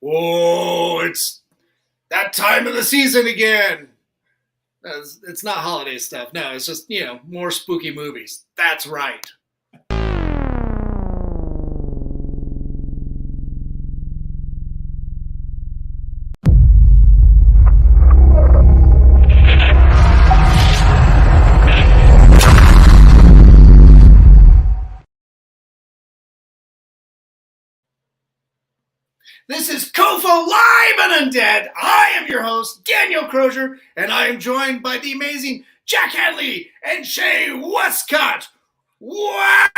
Whoa, it's that time of the season again. It's not holiday stuff. No, it's just, more spooky movies. That's right. This is COFOH Live and Undead. I am your host, Daniel Crosier, and I am joined by the amazing Jack Hanley and Shay Wescott. What?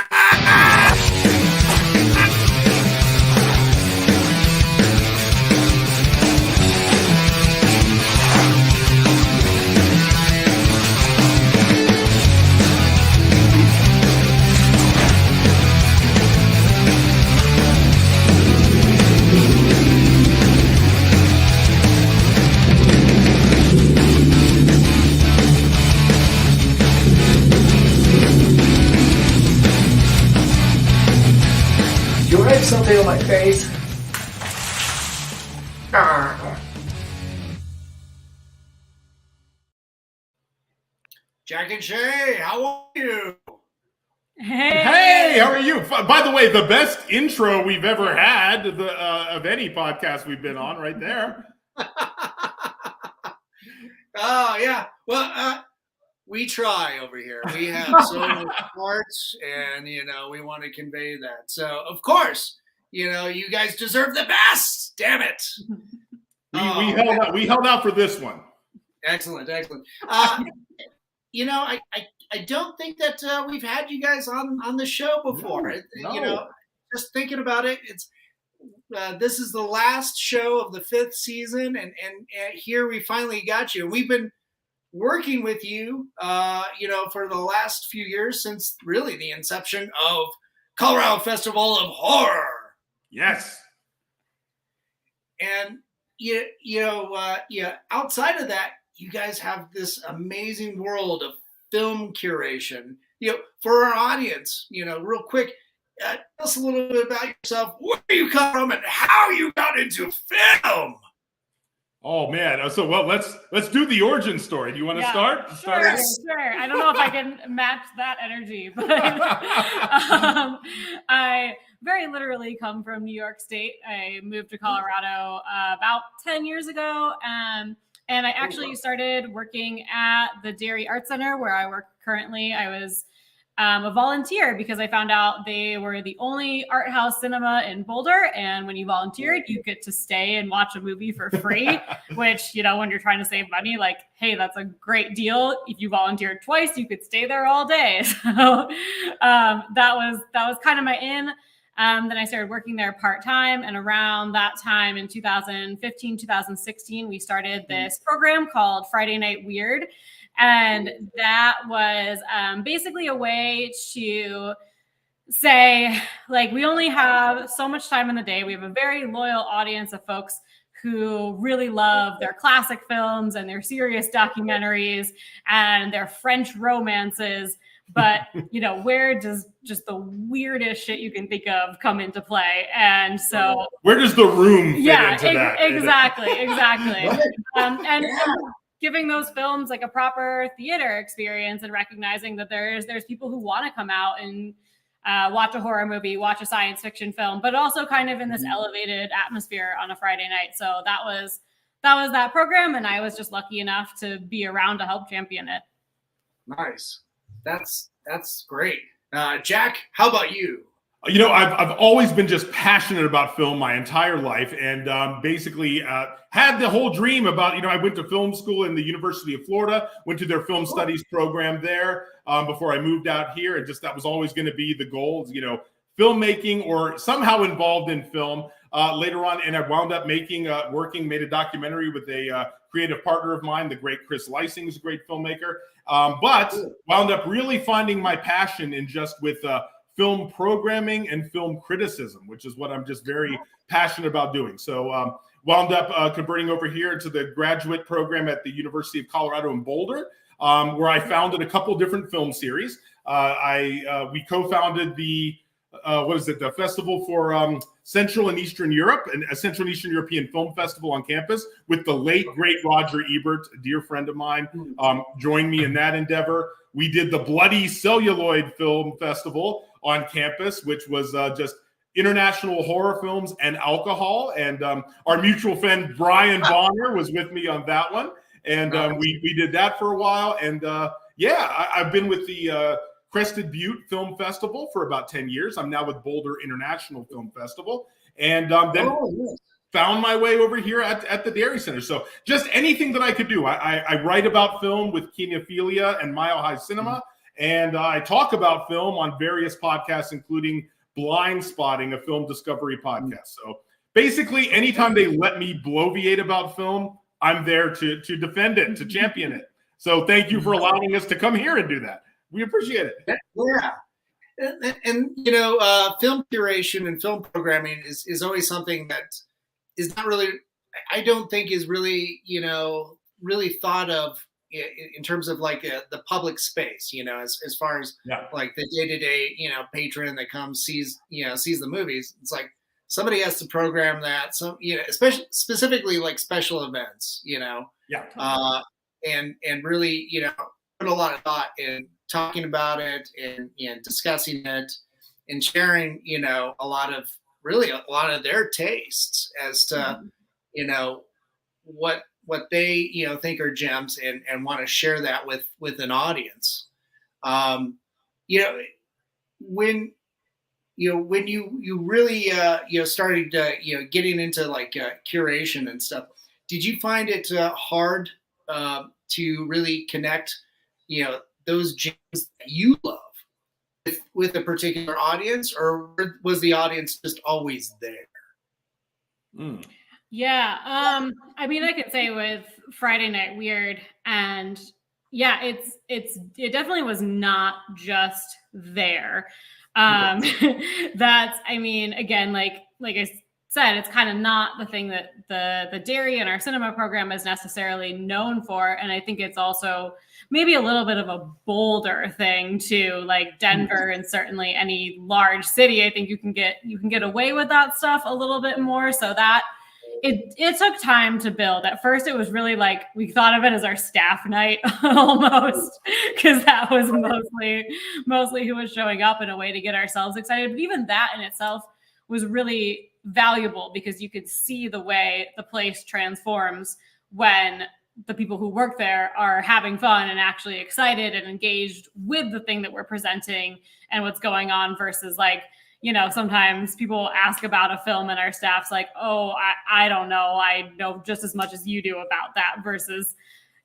Something on my face. Jack and Shay, how are you? Hey, how are you? By the way, the best intro we've ever had of any podcast we've been on, right there. Oh, yeah. Well, we try over here. We have so many parts, and, we want to convey that. So, of course, you guys deserve the best. Damn it. We held out for this one. Excellent. I don't think that we've had you guys on the show before. No. Just thinking about it, it's this is the last show of the 5th season, and here we finally got you. We've been working with you, for the last few years, since really the inception of Colorado Festival of Horror. Yes. And outside of that, you guys have this amazing world of film curation. For our audience, real quick, tell us a little bit about yourself, where you come from, and how you got into film. Oh man! So let's do the origin story. Do you want to start? Sure. I don't know if I can match that energy, but I very literally come from New York State. I moved to Colorado about 10 years ago, and I actually started working at the Dairy Art Center where I work currently. I was a volunteer because I found out they were the only art house cinema in Boulder. And when you volunteered, you get to stay and watch a movie for free, which, when you're trying to save money, like, hey, that's a great deal. If you volunteered twice, you could stay there all day. So that was kind of my in. Then I started working there part-time. And around that time in 2015, 2016, we started this program called Friday Night Weird. And that was basically a way to say, like, we only have so much time in the day. We have a very loyal audience of folks who really love their classic films and their serious documentaries and their French romances. But, where does just the weirdest shit you can think of come into play? And so... where does the room fit into that? Exactly. And giving those films like a proper theater experience and recognizing that there's people who want to come out and watch a horror movie, watch a science fiction film, but also kind of in this elevated atmosphere on a Friday night. So that was that program, and I was just lucky enough to be around to help champion it. Nice. That's great. Jack, how about you? I've always been just passionate about film my entire life, and basically had the whole dream about, I went to film school in the University of Florida, went to their film studies program there before I moved out here, and just that was always going to be the goal, filmmaking or somehow involved in film later on. And I wound up made a documentary with a creative partner of mine, the great Chris Lysing, who's a great filmmaker, but wound up really finding my passion in just with film programming and film criticism, which is what I'm just very passionate about doing. So wound up converting over here into the graduate program at the University of Colorado in Boulder, where I founded a couple different film series. We co-founded the the Festival for Central and Eastern Europe, and a Central and Eastern European Film Festival on campus with the late, great Roger Ebert, a dear friend of mine, joined me in that endeavor. We did the Bloody Celluloid Film Festival on campus, which was just international horror films and alcohol. And our mutual friend, Brian Bonner, was with me on that one. And we did that for a while. And I've been with the Crested Butte Film Festival for about 10 years. I'm now with Boulder International Film Festival. And then found my way over here at the Dairy Center. So just anything that I could do. I write about film with Kinophilia and Mile High Cinema. And I talk about film on various podcasts, including Blind Spotting, a film discovery podcast. So basically, anytime they let me bloviate about film, I'm there to defend it, to champion it. So thank you for allowing us to come here and do that. We appreciate it. Yeah. And film curation and film programming is always something that is not really, I don't think is really, really thought of in terms of like the public space, as far as like the day-to-day, patron that comes, sees the movies. It's like somebody has to program that. So, especially specifically like special events, and really, put a lot of thought in talking about it and discussing it and sharing, a lot of their tastes as to, what they, think are gems and want to share that with an audience. When you really, started, getting into like curation and stuff, did you find it hard to really connect, those gems that you love with a particular audience, or was the audience just always there? Yeah. I mean, I could say with Friday Night Weird, and it definitely was not just there. That's, I mean, again, like I said, it's kind of not the thing that the Dairy and our cinema program is necessarily known for. And I think it's also maybe a little bit of a bolder thing too, like Denver and certainly any large city. I think you can get away with that stuff a little bit more. So that it took time to build. At first, it was really like we thought of it as our staff night almost, because that was mostly who was showing up in a way to get ourselves excited. But even that in itself was really valuable because you could see the way the place transforms when the people who work there are having fun and actually excited and engaged with the thing that we're presenting and what's going on versus like, sometimes people ask about a film and our staff's like, oh, I don't know. I know just as much as you do about that versus,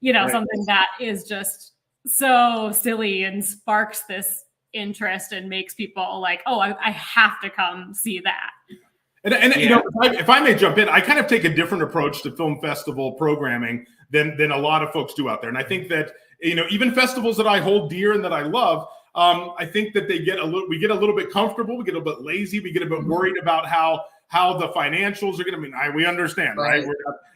something that is just so silly and sparks this interest and makes people like, oh, I have to come see that. And if I may jump in, I kind of take a different approach to film festival programming than a lot of folks do out there. And I think that, even festivals that I hold dear and that I love, I think that we get a little bit comfortable, we get a little bit lazy, we get a bit worried about how the financials are going to be. We understand, right?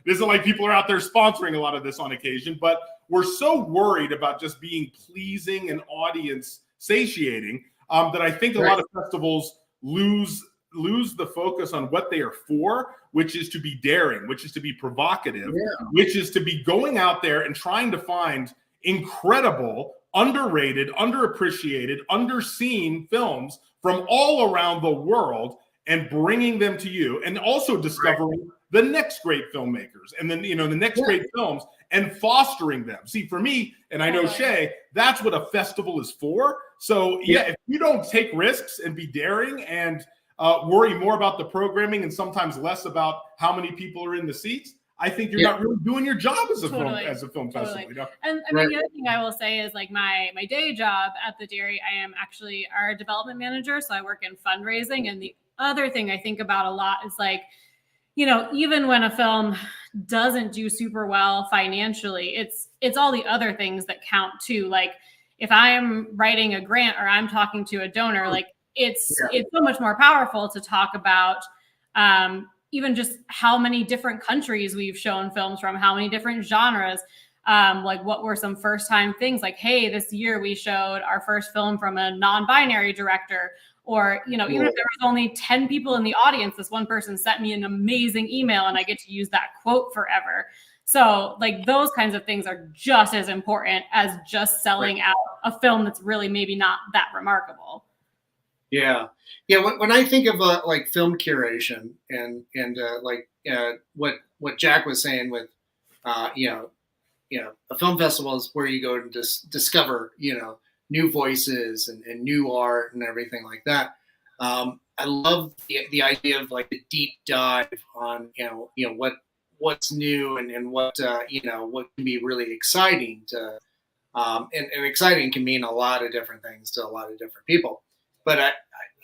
This isn't like people are out there sponsoring a lot of this on occasion, but we're so worried about just being pleasing and audience satiating that I think a lot of festivals lose the focus on what they are for, which is to be daring, which is to be provocative, which is to be going out there and trying to find incredible, underrated, underappreciated, underseen films from all around the world and bringing them to you, and also discovering the next great filmmakers and then, the next great films and fostering them. See, for me, and I know Shay, that's what a festival is for. So if you don't take risks and be daring and worry more about the programming and sometimes less about how many people are in the seats, I think you're not really doing your job as a film festival. And I mean, the other thing I will say is like my day job at the Dairy, I am actually our development manager. So I work in fundraising. And the other thing I think about a lot is like, even when a film doesn't do super well financially, it's all the other things that count too. Like if I am writing a grant or I'm talking to a donor, like it's so much more powerful to talk about even just how many different countries we've shown films from, how many different genres, like what were some first time things like, hey, this year we showed our first film from a non-binary director, Or, even if there was only 10 people in the audience, this one person sent me an amazing email and I get to use that quote forever. So like those kinds of things are just as important as just selling out a film that's really maybe not that remarkable. Yeah. When I think of like film curation and what Jack was saying with, a film festival is where you go to discover, new voices and new art and everything like that. I love the idea of like a deep dive on, what's new and what, what can be really exciting to, and exciting can mean a lot of different things to a lot of different people. But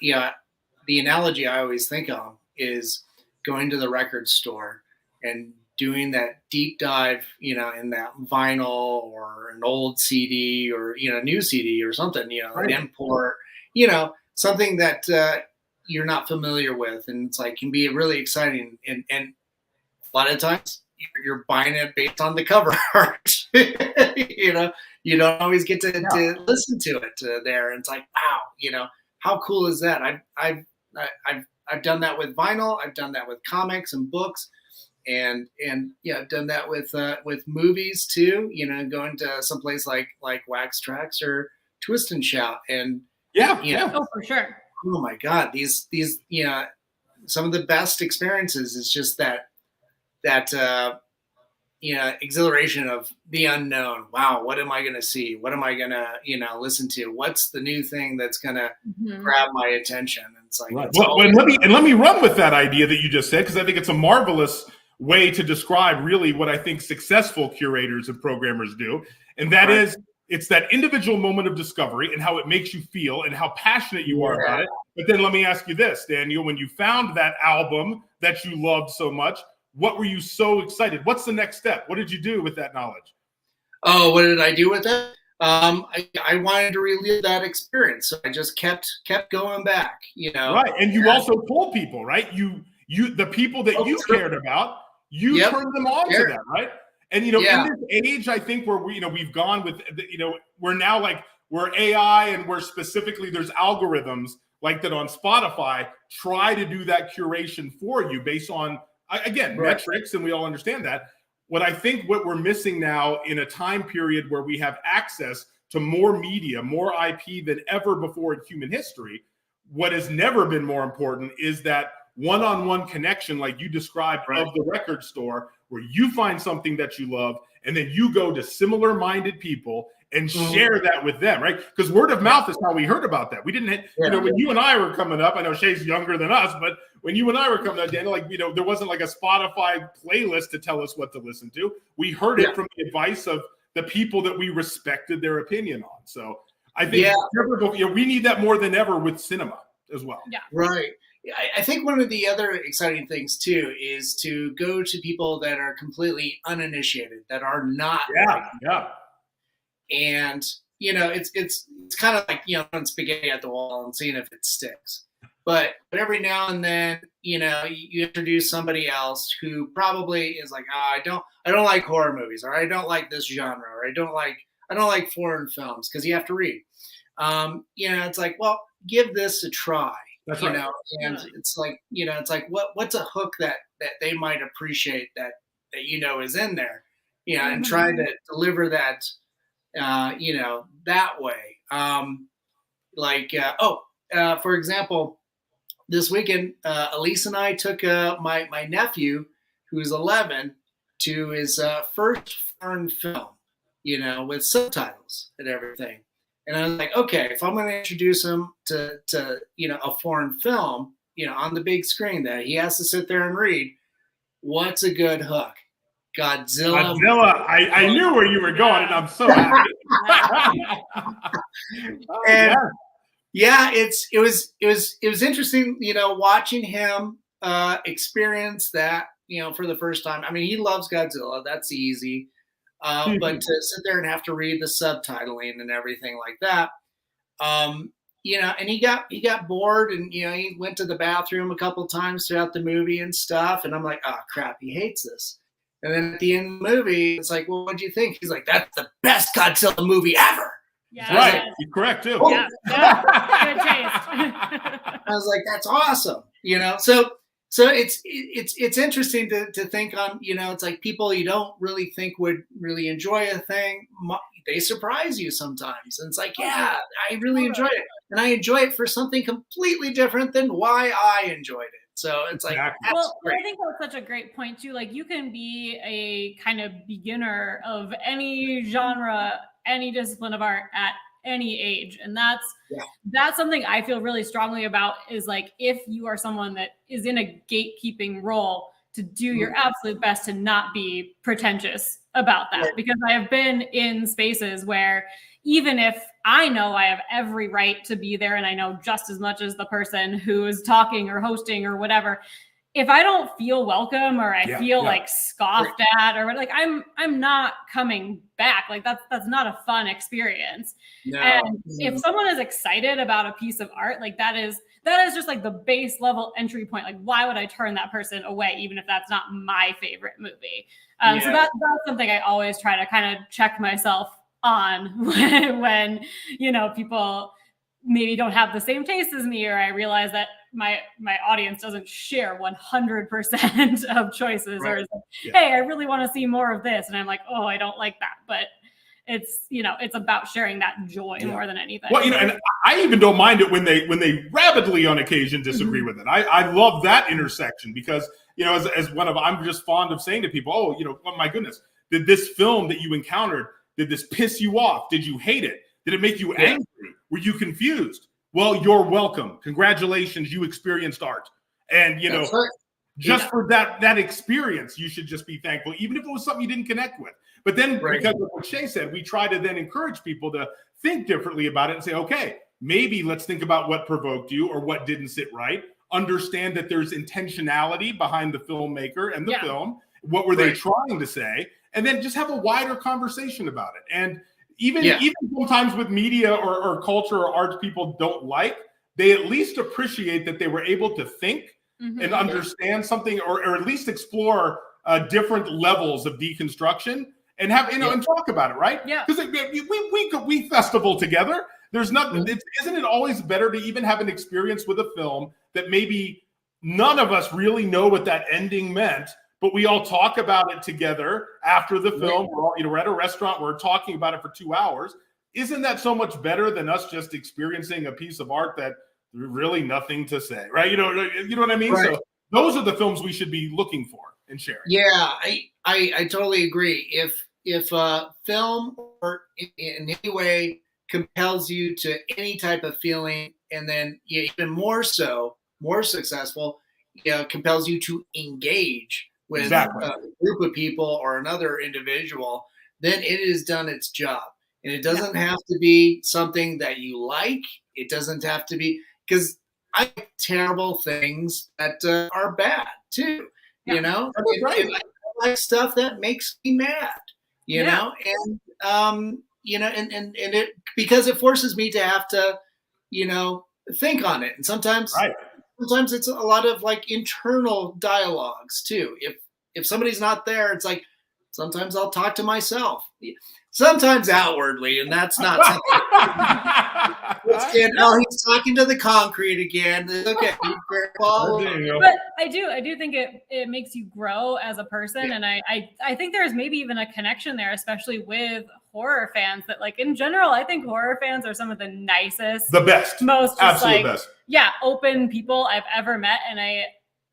the analogy I always think of is going to the record store and doing that deep dive, in that vinyl or an old CD or, new CD or something, an import, something that you're not familiar with. And it's like, can be really exciting. And a lot of times you're buying it based on the cover art, you don't always get to listen to it there. And it's like, wow, how cool is that? I've done that with vinyl. I've done that with comics and books. And I've done that with movies too. Going to someplace like Wax Trax or Twist and Shout, and oh, for sure. Oh my God, these some of the best experiences is just that exhilaration of the unknown. Wow, what am I going to see? What am I going to listen to? What's the new thing that's going to grab my attention? And it's like, let me run with that idea that you just said, because I think it's a marvelous way to describe really what I think successful curators and programmers do. And that is, it's that individual moment of discovery and how it makes you feel and how passionate you are about it. But then let me ask you this, Daniel, when you found that album that you loved so much, what were you so excited? What's the next step? What did you do with that knowledge? Oh, what did I do with that? I wanted to relive that experience. So I just kept going back, Right. And you also told people, right? You the people that you cared about, you turned them on to that, right? And in this age, I think where we've gone with we're now like we're AI and we're specifically there's algorithms like that on Spotify try to do that curation for you based on metrics, and we all understand that. What we're missing now in a time period where we have access to more media, more IP than ever before in human history, what has never been more important is that one-on-one connection like you described of the record store, where you find something that you love and then you go to similar minded people and share that with them, right? Because word of mouth is how we heard about that. We didn't when you and I were coming up, I know Shay's younger than us, but when you and I were coming up, Daniel, there wasn't like a Spotify playlist to tell us what to listen to. We heard it from the advice of the people that we respected their opinion on. So I think we need that more than ever with cinema as well. Yeah. Right. I think one of the other exciting things too is to go to people that are completely uninitiated, that are not. And it's kind of like throwing spaghetti at the wall and seeing if it sticks. But every now and then, you introduce somebody else who probably is like, I don't like horror movies, or I don't like this genre, or I don't like foreign films, because you have to read. It's like, well, give this a try. That's right. And it's like, what's a hook that they might appreciate that is in there, and try to deliver that, that way. For example, this weekend, Elise and I took my nephew, who's 11, to his first foreign film, with subtitles and everything. And I was like, okay, if I'm going to introduce him to a foreign film, on the big screen that he has to sit there and read, what's a good hook? Godzilla. I knew where you were going, and I'm so happy. It was interesting, watching him experience that, for the first time. I mean, he loves Godzilla. That's easy. But to sit there and have to read the subtitling and everything like that, and he got bored, and he went to the bathroom a couple times throughout the movie and stuff. And I'm like, oh crap, he hates this. And then at the end of the movie, it's like, well, what'd you think? He's like, that's the best Godzilla movie ever. Yeah, Right. You're correct too. Oh. Yeah, yeah. Good taste. I was like, that's awesome. So it's interesting to think on, it's like people you don't really think would really enjoy a thing. They surprise you sometimes. And it's like, yeah, I really enjoy it. And I enjoy it for something completely different than why I enjoyed it. So it's like, Exactly. Well, great. I think that's such a great point too. Like you can be a kind of beginner of any genre, any discipline of art at any age. And that's something I feel really strongly about is like, if you are someone that is in a gatekeeping role, to do your absolute best to not be pretentious about that. Right. Because I have been in spaces where even if I know I have every right to be there and I know just as much as the person who is talking or hosting or whatever, if I don't feel welcome or I feel like scoffed at or like I'm not coming back. Like that's not a fun experience. No. And if someone is excited about a piece of art, like that is just like the base level entry point. Like why would I turn that person away even if that's not my favorite movie? So that's something I always try to kind of check myself on when people maybe don't have the same taste as me, or I realize that my audience doesn't share 100% of choices, or is like, hey, I really want to see more of this, and I'm like, oh, I don't like that, but it's it's about sharing that joy more than anything. Well, and I even don't mind it when they rapidly on occasion disagree with it. I love that intersection because as one of I'm just fond of saying to people, oh my goodness, did this film that you encountered, did this piss you off? Did you hate it? Did it make you angry? Were you confused? Well, you're welcome. Congratulations, you experienced art. And just for that experience, you should just be thankful, even if it was something you didn't connect with. But then because of what Shay said, we try to then encourage people to think differently about it and say, okay, maybe let's think about what provoked you or what didn't sit right. Understand that there's intentionality behind the filmmaker and the film. What were they trying to say? And then just have a wider conversation about it. And even sometimes with media or culture or arts people don't like, they at least appreciate that they were able to think and understand something or at least explore different levels of deconstruction and have and talk about it, right? Yeah. Because we festival together. There's nothing. Isn't it always better to even have an experience with a film that maybe none of us really know what that ending meant, but we all talk about it together after the film. We're at a restaurant. We're talking about it for 2 hours. Isn't that so much better than us just experiencing a piece of art that really nothing to say, right? You know what I mean? Right. So those are the films we should be looking for and sharing. Yeah, I totally agree. If a film or in any way compels you to any type of feeling, and then even more successful, compels you to engage with a group of people or another individual, then it has done its job. And it doesn't have to be something that you like. It doesn't have to be, because I like terrible things that are bad too, and I like stuff that makes me mad, and and it, because it forces me to have to, think on it. And sometimes it's a lot of like internal dialogues too. If somebody's not there, it's like sometimes I'll talk to myself, sometimes outwardly, and that's not something. He's talking to the concrete again. Okay, but I do think it makes you grow as a person, and I think there's maybe even a connection there, especially with horror fans. That like in general, I think horror fans are some of the nicest, the best, most absolute best, open people I've ever met, and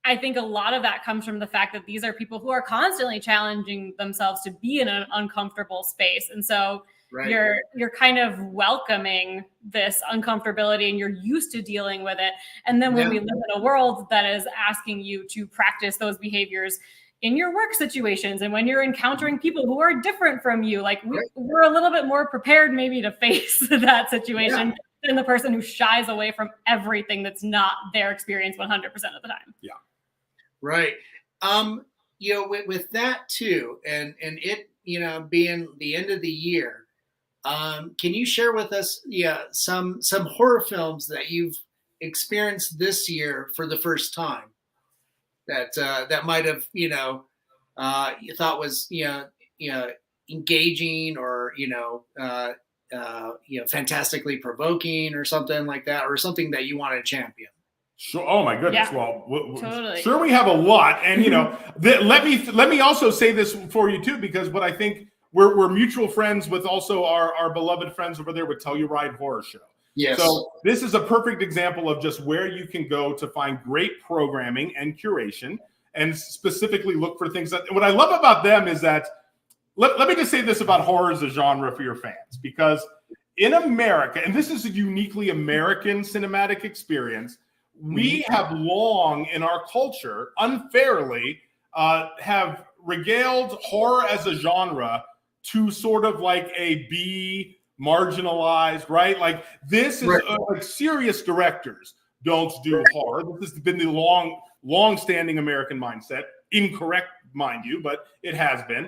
I think a lot of that comes from the fact that these are people who are constantly challenging themselves to be in an uncomfortable space. And so you're kind of welcoming this uncomfortability and you're used to dealing with it. And then when we live in a world that is asking you to practice those behaviors in your work situations and when you're encountering people who are different from you, like we're a little bit more prepared maybe to face that situation than the person who shies away from everything that's not their experience 100% of the time. Yeah. Right. With that too, and it, being the end of the year, can you share with us, some horror films that you've experienced this year for the first time that might have, you thought was, engaging or, fantastically provoking or something like that, or something that you want to champion? Sure. Oh my goodness. Yeah, Well, totally. Sure, we have a lot, and let me also say this for you too, because what I think we're mutual friends with also our beloved friends over there with Telluride Horror Show. Yes. So this is a perfect example of just where you can go to find great programming and curation, and specifically look for things that. What I love about them is that. Let me just say this about horror as a genre for your fans, because in America, and this is a uniquely American cinematic experience, we have long in our culture unfairly have regaled horror as a genre to sort of like a B marginalized, right? Like this is like serious directors don't do horror. This has been the long-standing American mindset. Incorrect, mind you, but it has been.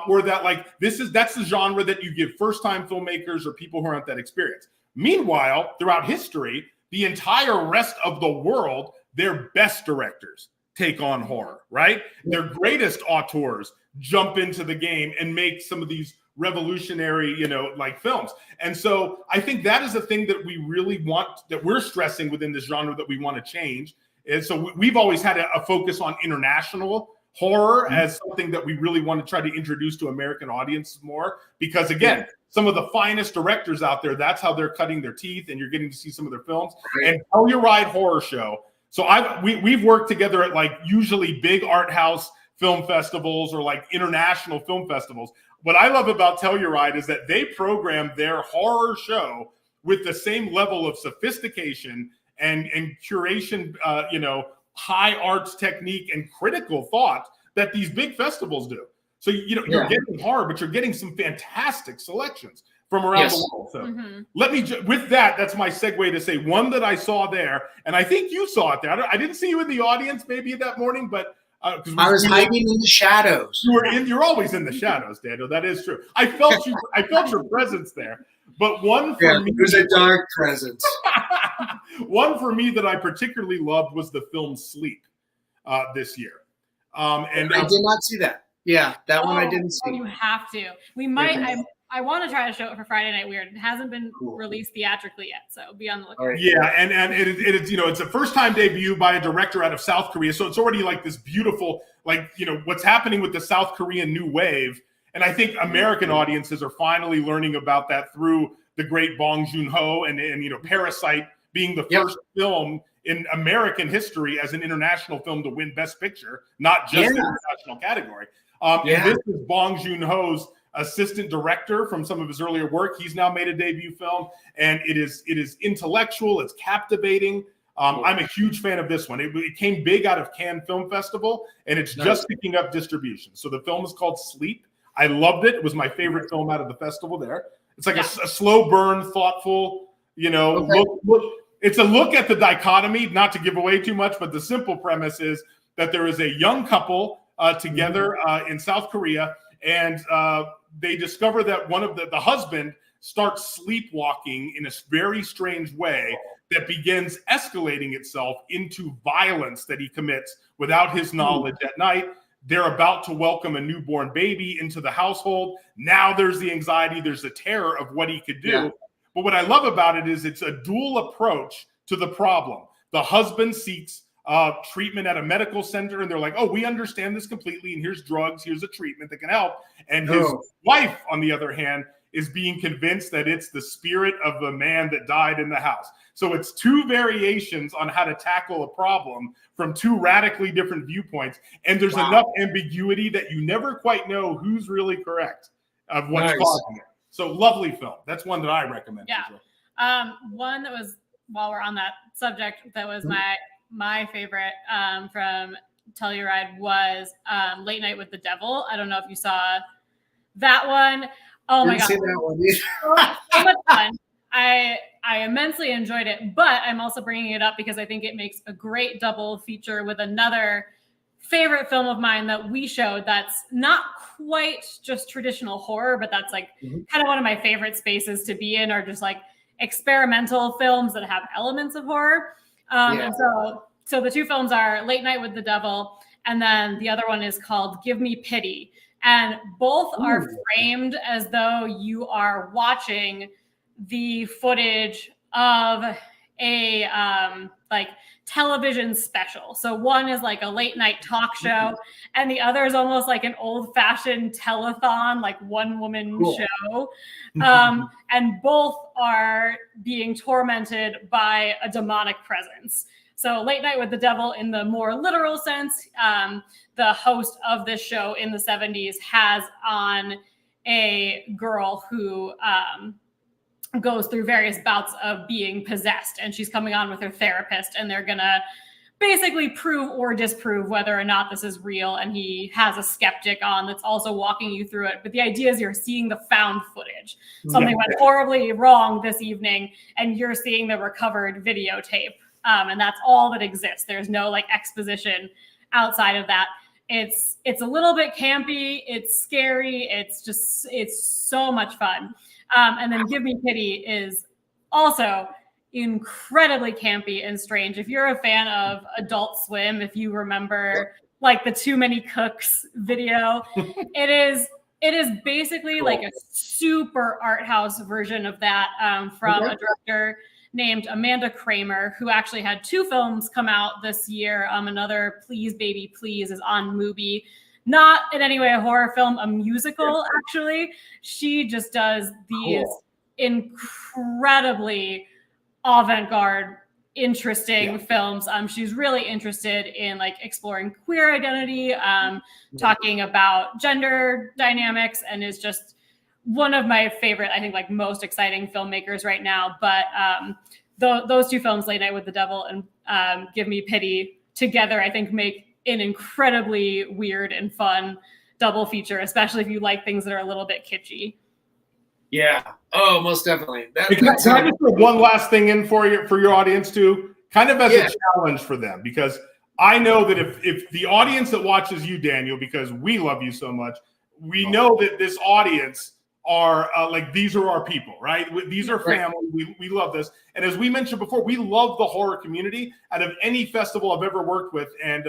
Where that like that's the genre that you give first-time filmmakers or people who aren't that experienced. Meanwhile, throughout history, the entire rest of the world, their best directors take on horror, right? Their greatest auteurs jump into the game and make some of these revolutionary, like films. And so I think that is a thing that we really want, that we're stressing within this genre that we want to change. And so we've always had a focus on international horror as something that we really want to try to introduce to American audiences more, because again, some of the finest directors out there, that's how they're cutting their teeth, and you're getting to see some of their films. And Telluride Horror Show. So we've worked together at like usually big art house film festivals or like international film festivals. What I love about Telluride is that they program their horror show with the same level of sophistication and curation, high arts technique and critical thought that these big festivals do. So, you're getting horror, but you're getting some fantastic selections from around the world. So let me, with that, that's my segue to say one that I saw there, and I think you saw it there. I didn't see you in the audience maybe that morning, but I was hiding in the shadows. You're always in the shadows, Daniel. That is true. I felt your presence there. But one for me, there's a dark presence. One for me that I particularly loved was the film Sleep this year. And I did not see that. Yeah, that one I didn't see. You have to. We might. I want to try to show it for Friday Night Weird. It hasn't been released theatrically yet, so be on the lookout. Right. Yeah, and it's it's a first time debut by a director out of South Korea, so it's already like this beautiful, like what's happening with the South Korean new wave. And I think American audiences are finally learning about that through the great Bong Joon-ho and Parasite being the first film in American history as an international film to win Best Picture, not just the international category. And this is Bong Joon-ho's assistant director from some of his earlier work. He's now made a debut film, and it is intellectual, it's captivating. I'm a huge fan of this one. It came big out of Cannes Film Festival, and it's just picking up distribution. So the film is called Sleep. I loved it. It was my favorite film out of the festival there. It's like a slow burn, thoughtful, look. It's a look at the dichotomy, not to give away too much, but the simple premise is that there is a young couple together in South Korea, and they discover that one of the husband starts sleepwalking in a very strange way that begins escalating itself into violence that he commits without his knowledge at night. They're about to welcome a newborn baby into the household. Now there's the anxiety, there's the terror of what he could do. Yeah. But what I love about it is it's a dual approach to the problem. The husband seeks treatment at a medical center, and they're like, oh, we understand this completely, and here's drugs, here's a treatment that can help. And his wife, on the other hand, is being convinced that it's the spirit of the man that died in the house. So it's two variations on how to tackle a problem from two radically different viewpoints. And there's enough ambiguity that you never quite know who's really correct of what's causing it. So lovely film. That's one that I recommend. Yeah. One that was, while we're on that subject, that was my favorite from Telluride was Late Night with the Devil. I don't know if you saw that one. Oh my God. So much fun. I immensely enjoyed it, but I'm also bringing it up because I think it makes a great double feature with another favorite film of mine that we showed that's not quite just traditional horror, but that's like kind of one of my favorite spaces to be in, or just like experimental films that have elements of horror. And so the two films are Late Night with the Devil, and then the other one is called Give Me Pity. and both are framed as though you are watching the footage of a like television special. So one is like a late night talk show, and the other is almost like an old fashioned telethon, like one woman show. And both are being tormented by a demonic presence. So Late Night with the Devil, in the more literal sense, the host of this show in the 70s has on a girl who goes through various bouts of being possessed, and she's coming on with her therapist, and they're gonna basically prove or disprove whether or not this is real. And he has a skeptic on that's also walking you through it. But the idea is you're seeing the found footage. Something went horribly wrong this evening, and you're seeing the recovered videotape. And that's all that exists. There's no like exposition outside of that. It's a little bit campy. It's scary. It's so much fun. And then Give Me Pity is also incredibly campy and strange. If you're a fan of Adult Swim, if you remember like the Too Many Cooks video, it is basically like a super art house version of that, from a director named Amanda Kramer, who actually had 2 films come out this year. Another Please Baby Please is on Mubi. Not in any way a horror film, a musical, actually. She just does these incredibly avant-garde, interesting films. She's really interested in like exploring queer identity, talking about gender dynamics, and is just one of my favorite, I think, like most exciting filmmakers right now. But those 2 films, Late Night with the Devil and Give Me Pity, together, I think make an incredibly weird and fun double feature, especially if you like things that are a little bit kitschy. Yeah. Oh, most definitely. Can I just put one last thing in for your audience too, kind of as a challenge for them, because I know that if the audience that watches you, Daniel, because we love you so much, we know that this audience are like, these are our people, right? These are family. We love this. And as we mentioned before, we love the horror community out of any festival I've ever worked with. And,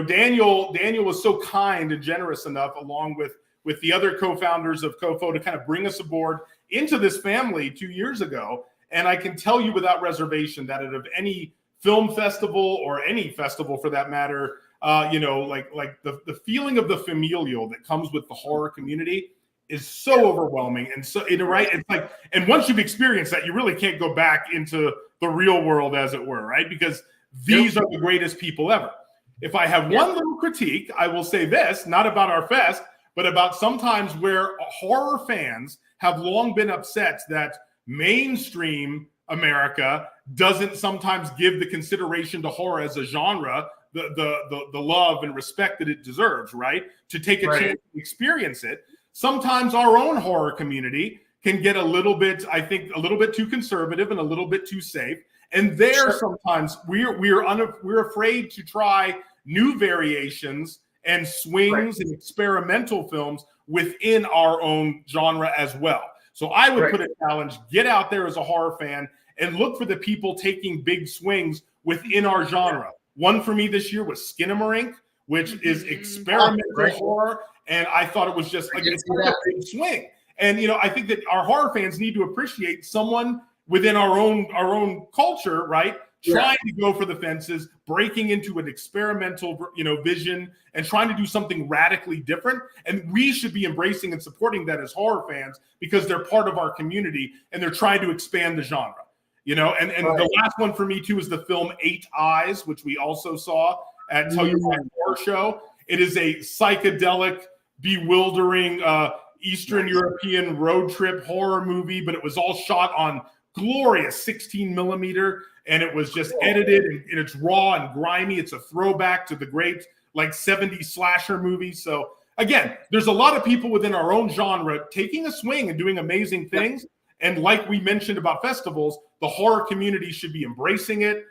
Daniel was so kind and generous enough, along with the other co-founders of COFOH, to kind of bring us aboard into this family 2 years ago. And I can tell you without reservation that out of any film festival, or any festival for that matter, like the feeling of the familial that comes with the horror community is so overwhelming. And so, right, it's like, and once you've experienced that, you really can't go back into the real world, as it were, right? Because these are the greatest people ever. If I have one little critique, I will say this, not about our fest, but about sometimes where horror fans have long been upset that mainstream America doesn't sometimes give the consideration to horror as a genre the love and respect that it deserves, right? To take a chance to experience it. Sometimes our own horror community can get a little bit, I think, a little bit too conservative and a little bit too safe. And sometimes we're afraid to try new variations and swings and experimental films within our own genre as well. So I would put a challenge: get out there as a horror fan and look for the people taking big swings within our genre. One for me this year was Skinamarink, which is experimental horror, and I thought it was just like a big swing. And I think that our horror fans need to appreciate someone within our own culture, right? Trying to go for the fences, breaking into an experimental, vision, and trying to do something radically different. And we should be embracing and supporting that as horror fans, because they're part of our community and they're trying to expand the genre. And the last one for me too is the film 8 Eyes, which we also saw at Telluride Horror Show. It is a psychedelic, bewildering Eastern European road trip horror movie, but it was all shot on glorious 16 millimeter, and it was just edited, and it's raw and grimy. It's a throwback to the great 70s slasher movies. So again, there's a lot of people within our own genre taking a swing and doing amazing things. And like we mentioned about festivals, the horror community should be embracing it,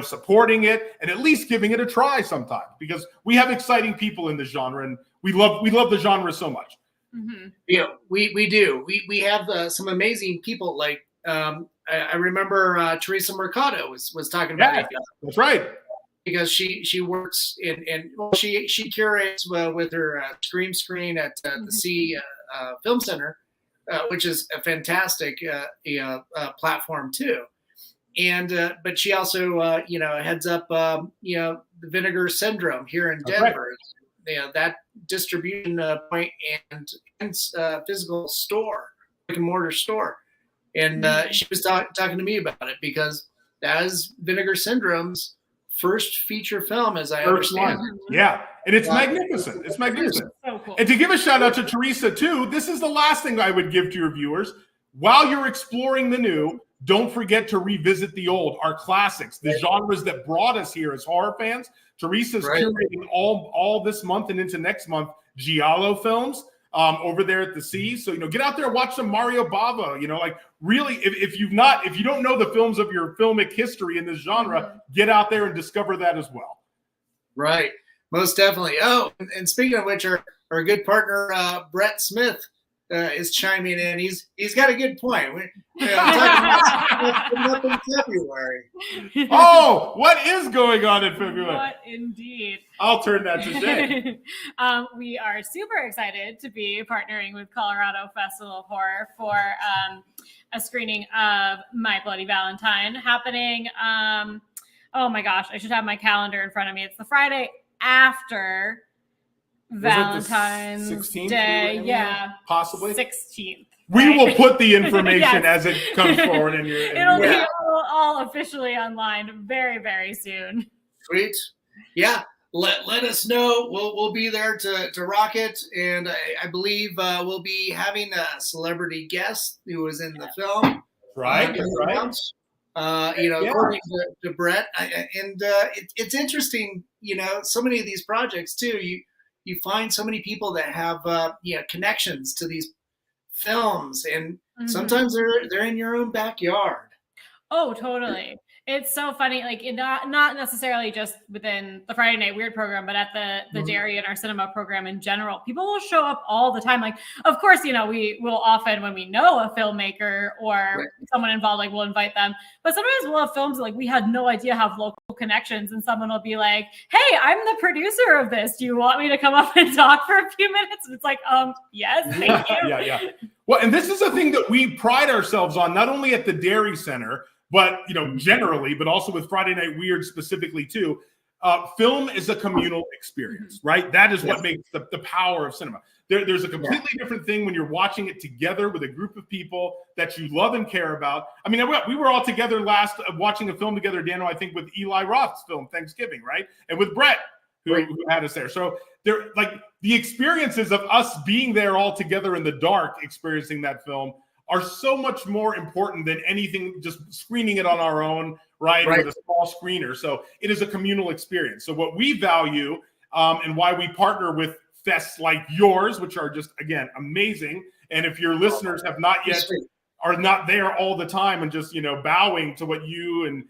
supporting it, and at least giving it a try sometime, because we have exciting people in this genre, and we love the genre so much. Mm-hmm. We do. We have some amazing people. I remember Teresa Mercado was talking about it. That's right. because she works she curates with her screen at the C Film Center, which is a fantastic platform too. And but she also heads up the Vinegar Syndrome here in Denver. That distribution point and physical store, brick and mortar store. And she was talking to me about it because that is Vinegar Syndrome's first feature film, as I understand. Yeah, and it's magnificent. It's magnificent. So cool. And to give a shout out to Teresa too, this is the last thing I would give to your viewers. While you're exploring the new, don't forget to revisit the old, our classics, the genres that brought us here as horror fans. Teresa's curating all this month and into next month giallo films over there at the C. So get out there and watch some Mario Bava. Really, if you don't know the films of your filmic history in this genre, get out there and discover that as well. Right, most definitely. Oh, and speaking of which, our good partner Brett Smith is chiming in. He's got a good point. I'm talking about in February. Oh, what is going on in February? What indeed. I'll turn that to Shay. We are super excited to be partnering with Colorado Festival of Horror for a screening of My Bloody Valentine happening. Oh my gosh, I should have my calendar in front of me. It's the Friday after Valentine's 16th Day, yeah, possibly 16th. We will put the information as it comes forward in your. It'll be all officially online very, very soon. Sweet, yeah. Let us know. We'll be there to rock it, and I believe we'll be having a celebrity guest who was in the film. Right. According to Brett, it's interesting. So many of these projects too. You find so many people that have connections to these films, and sometimes they're in your own backyard. Oh, totally. It's so funny, like not necessarily just within the Friday Night Weird program, but at the Dairy and our cinema program in general. People will show up all the time. Like, of course, we will often, when we know a filmmaker or someone involved, like we'll invite them. But sometimes we'll have films like we had no idea have local connections, and someone will be like, "Hey, I'm the producer of this. Do you want me to come up and talk for a few minutes?" And it's like, yes, thank you. Yeah. Well, and this is a thing that we pride ourselves on, not only at the Dairy Center, but generally, but also with Friday Night Weird specifically too. Film is a communal experience, right? That is what makes the power of cinema. There's a completely different thing when you're watching it together with a group of people that you love and care about. I mean, we were all together last watching a film together, Daniel, I think with Eli Roth's film Thanksgiving, right? And with Brett, who had us there. So they're like the experiences of us being there all together in the dark, experiencing that film, are so much more important than anything just screening it on our own, right? With a small screener. So it is a communal experience. So what we value and why we partner with fests like yours, which are just, again, amazing. And if your listeners have not yet, are not there all the time and just, bowing to what you and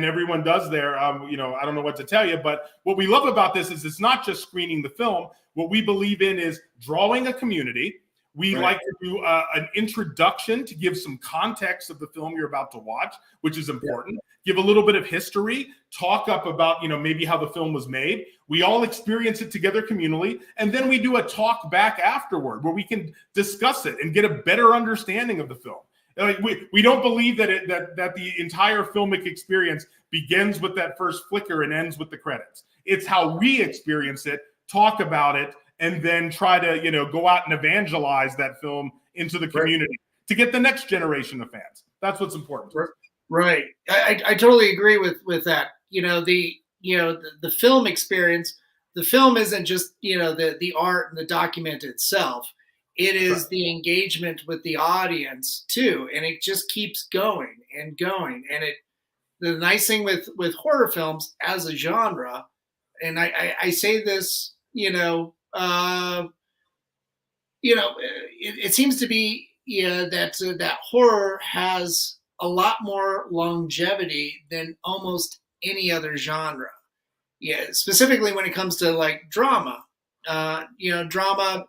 everyone does there, I don't know what to tell you. But what we love about this is it's not just screening the film. What we believe in is drawing a community. We like to do an introduction to give some context of the film you're about to watch, which is important. Give a little bit of history, talk up about, maybe how the film was made. We all experience it together communally. And then we do a talk back afterward where we can discuss it and get a better understanding of the film. Like we don't believe that that the entire filmic experience begins with that first flicker and ends with the credits. It's how we experience it, talk about it, and then try to, go out and evangelize that film into the community to get the next generation of fans. That's what's important. Right. I totally agree with that. The film experience, the film isn't just, the art and the document itself. It is the engagement with the audience too. And it just keeps going and going. And the nice thing with horror films as a genre, and I say this, it seems to be that horror has a lot more longevity than almost any other genre. Yeah, specifically when it comes to like drama. Drama.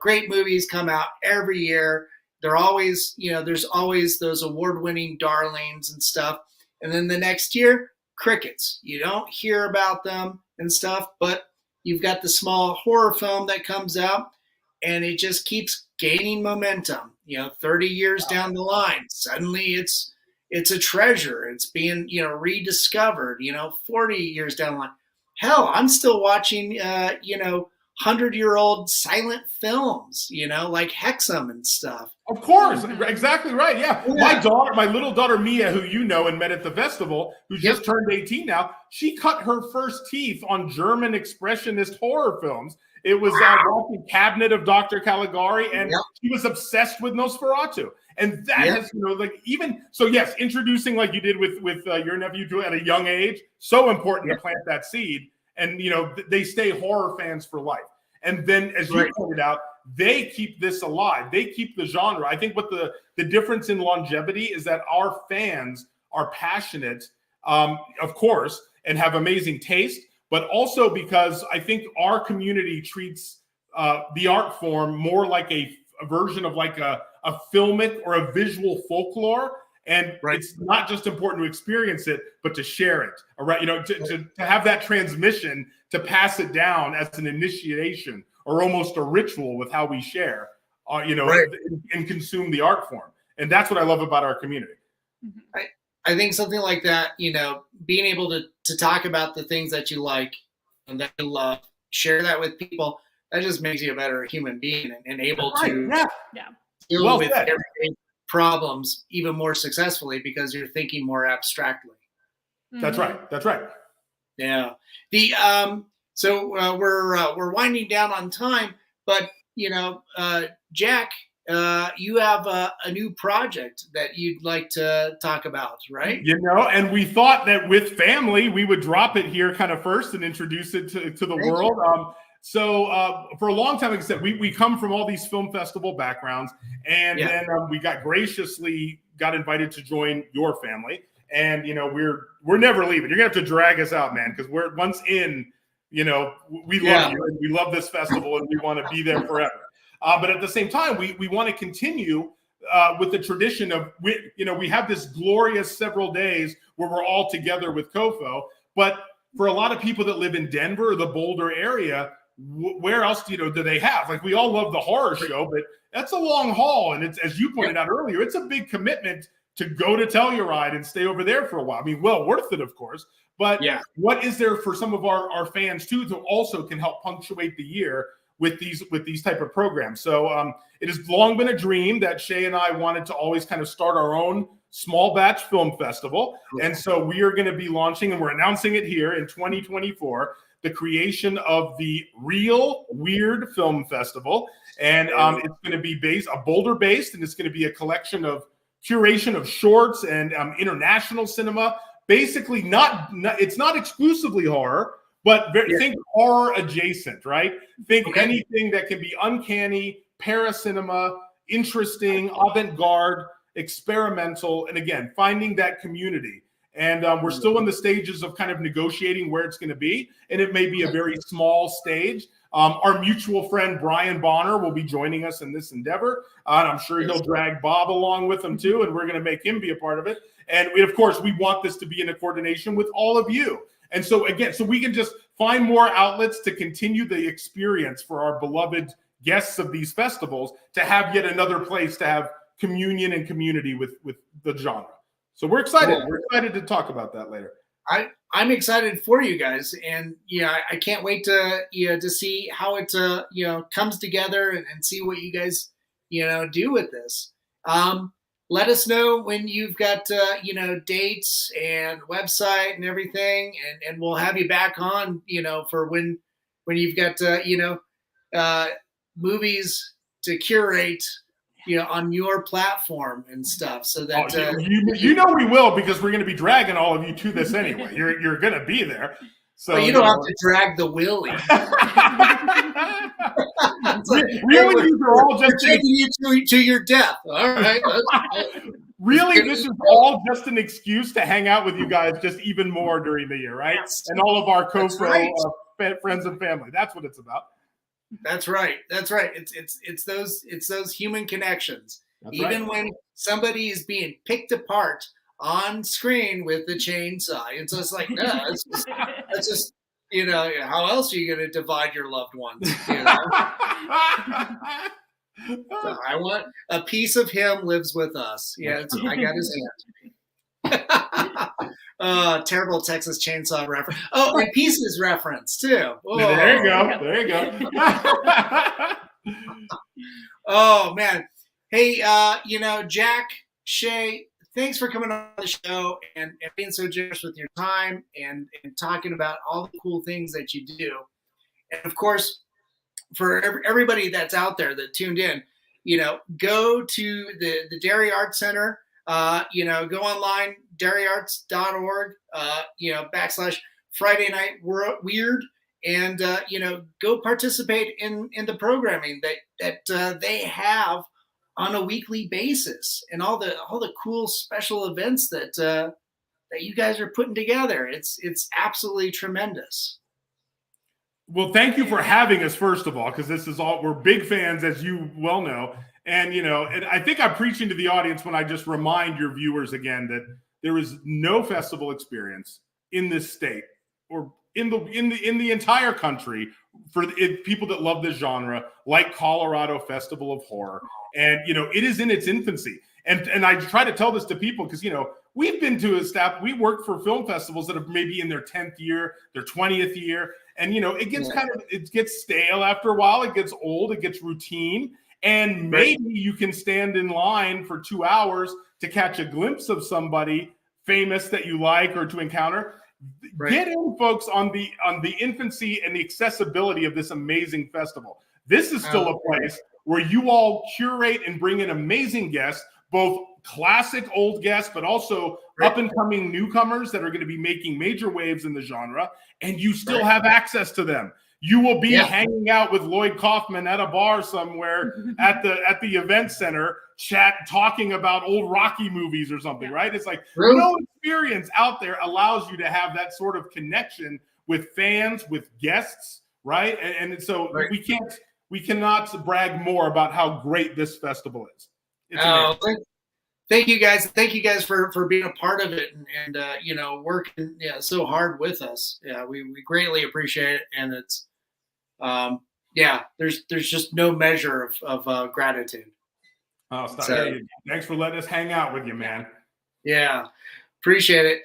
Great movies come out every year. They're always, there's always those award-winning darlings and stuff. And then the next year, crickets. You don't hear about them and stuff, but you've got the small horror film that comes out, and it just keeps gaining momentum. 30 years down the line, suddenly it's a treasure. It's being, rediscovered, 40 years down the line. Hell, I'm still watching, 100-year-old silent films, like Hexam and stuff. Of course, exactly right. Yeah. My little daughter Mia, who you know and met at the festival, who just turned 18 now, she cut her first teeth on German expressionist horror films. It was watching Cabinet of Dr. Caligari, and she was obsessed with Nosferatu. And that has, yes, introducing like you did with your nephew at a young age, so important to plant that seed. And, they stay horror fans for life. And then, as you pointed out, they keep this alive. They keep the genre. I think what the difference in longevity is that our fans are passionate, of course, and have amazing taste, but also because I think our community treats the art form more like a version of like a filmic or a visual folklore. And it's not just important to experience it, but to share it. All right, to have that transmission, to pass it down as an initiation or almost a ritual with how we share, and consume the art form. And that's what I love about our community. I think something like that, being able to talk about the things that you like and that you love, share that with people, that just makes you a better human being and able to deal with everyday problems even more successfully because you're thinking more abstractly. That's right. That's right. Yeah. So we're winding down on time, but Jack, you have a new project that you'd like to talk about, right? And we thought that with family, we would drop it here kind of first and introduce it to the world. So for a long time, like I said, we come from all these film festival backgrounds, and then we graciously got invited to join your family. And we're never leaving. You're gonna have to drag us out, man, because we're once in. We love you, and we love this festival, and we want to be there forever. But at the same time, we want to continue with the tradition of we have this glorious several days where we're all together with COFOH. But for a lot of people that live in Denver or the Boulder area, where else do they have? Like, we all love the horror show, but that's a long haul, and it's, as you pointed out earlier, it's a big commitment to go to Telluride and stay over there for a while. I mean, well worth it, of course. But what is there for some of our fans too to also can help punctuate the year with these type of programs? So it has long been a dream that Shay and I wanted to always kind of start our own small batch film festival. And so we are going to be launching, and we're announcing it here in 2024, the creation of the Real Weird Film Festival. And it's going to be Boulder based, and it's going to be a collection of curation of shorts and international cinema. Basically, it's not exclusively horror, but think horror adjacent, right? Think anything that can be uncanny, paracinema, interesting, avant-garde, experimental, and again, finding that community. And we're still in the stages of kind of negotiating where it's going to be, and it may be a very small stage. Our mutual friend Brian Bonner will be joining us in this endeavor, and I'm sure he'll drag Bob along with him too, and we're going to make him be a part of it. And of course, we want this to be in a coordination with all of you. And so again, so we can just find more outlets to continue the experience for our beloved guests of these festivals, to have yet another place to have communion and community with the genre. So we're excited. Cool. We're excited to talk about that later. I'm excited for you guys, and I can't wait to see how it comes together and see what you guys do with this. Let us know when you've got dates and website and everything, and we'll have you back on for when you've got movies to curate on your platform and stuff, so that we will, because we're going to be dragging all of you to this anyway. You're going to be there, so you don't have to drag the Willie. Really, these are all just taking you to your death. All right. Really, this is all just an excuse to hang out with you guys just even more during the year, right? Yes. And all of our COFOH friends and family. That's what it's about. That's right. That's right. It's those human connections. Even when somebody is being picked apart on screen with the chainsaw. It's just like, no, it's just how else are you going to divide your loved ones? So I want a piece of him lives with us. Yeah, I got his hand. Terrible Texas Chainsaw reference. Oh, and Pieces reference too. Oh. There you go. There you go. Oh man. Hey, Jack, Shay, thanks for coming on the show and being so generous with your time and talking about all the cool things that you do. And of course, for everybody that's out there that tuned in, go to the Dairy Arts Center. Go online, dairyarts.org, /Friday Night Weird, and go participate in the programming that they have on a weekly basis, and all the cool special events that you guys are putting together. It's absolutely tremendous. Well, thank you for having us, first of all, because we're big fans, as you well know. And, and I think I'm preaching to the audience when I just remind your viewers again that there is no festival experience in this state or in the entire country for people that love this genre like Colorado Festival of Horror. And, it is in its infancy. And I try to tell this to people because, we've been to a staff. We work for film festivals that are maybe in their 10th year, their 20th year. And, it gets it gets stale after a while. It gets old. It gets routine. And maybe you can stand in line for 2 hours to catch a glimpse of somebody famous that you like or to encounter. Right. Get in, folks, on the infancy and the accessibility of this amazing festival. This is still a place where you all curate and bring in amazing guests, both classic old guests, but also up-and-coming newcomers that are going to be making major waves in the genre, and you still have access to them. You will be hanging out with Lloyd Kaufman at a bar somewhere at the event center, talking about old Rocky movies or something, right? It's like no experience out there allows you to have that sort of connection with fans, with guests, right? And so we cannot brag more about how great this festival is. It's amazing. Thank you guys. Thank you guys for being a part of it and working so hard with us. Yeah, we greatly appreciate it, and it's there's just no measure of gratitude. Oh, stop. So, thanks for letting us hang out with you, man. Yeah, appreciate it.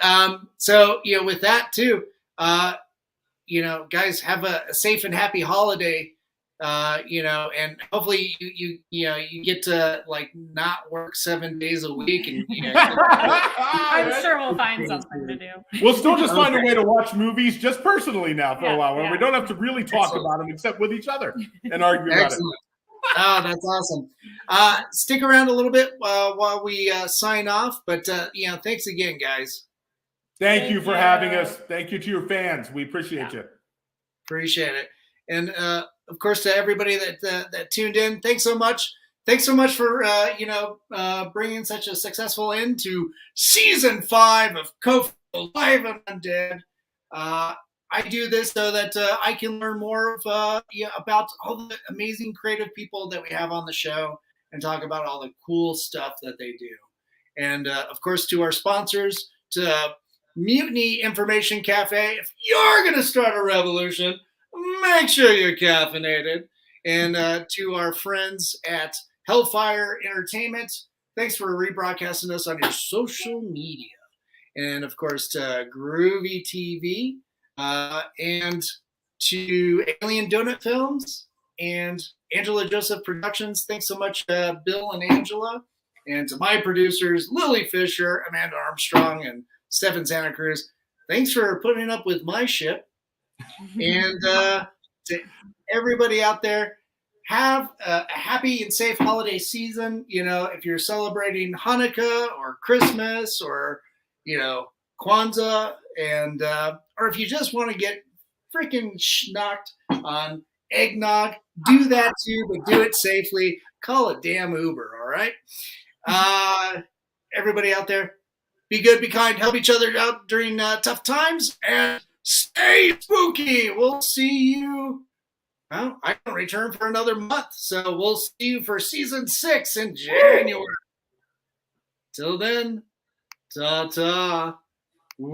So with that too, guys, have a safe and happy holiday. And hopefully you get to not work 7 days a week. And I'm sure we'll find something to do. We'll still just find a way to watch movies just personally now for a while, where we don't have to really talk about them except with each other and argue about it. Oh, that's awesome. Stick around a little bit while we sign off. But thanks again, guys. Thank you for having us. Thank you to your fans. We appreciate you. Appreciate it. And of course, to everybody that tuned in, thanks so much. Thanks so much for bringing such a successful end to season 5 of COFOH Live and Undead. I do this so that I can learn more about all the amazing creative people that we have on the show and talk about all the cool stuff that they do. And of course, to our sponsors, to Mutiny Information Cafe. If you're going to start a revolution, make sure you're caffeinated. And to our friends at Hellfire Entertainment, thanks for rebroadcasting us on your social media. And of course, to Groovy TV, and to Alien Donut Films and Angela Joseph Productions. Thanks so much, Bill and Angela. And to my producers, Lily Fisher, Amanda Armstrong, and Stefan Santa Cruz. Thanks for putting up with my shit. And to everybody out there, have a happy and safe holiday season. If you're celebrating Hanukkah or Christmas or, Kwanzaa, and or if you just want to get freaking schnocked on eggnog, do that too, but do it safely. Call a damn Uber, all right? Everybody out there, be good, be kind, help each other out during tough times, and stay spooky. We'll see you. Well, I don't return for another month, so we'll see you for season 6 in January. Till then, Ta-ta.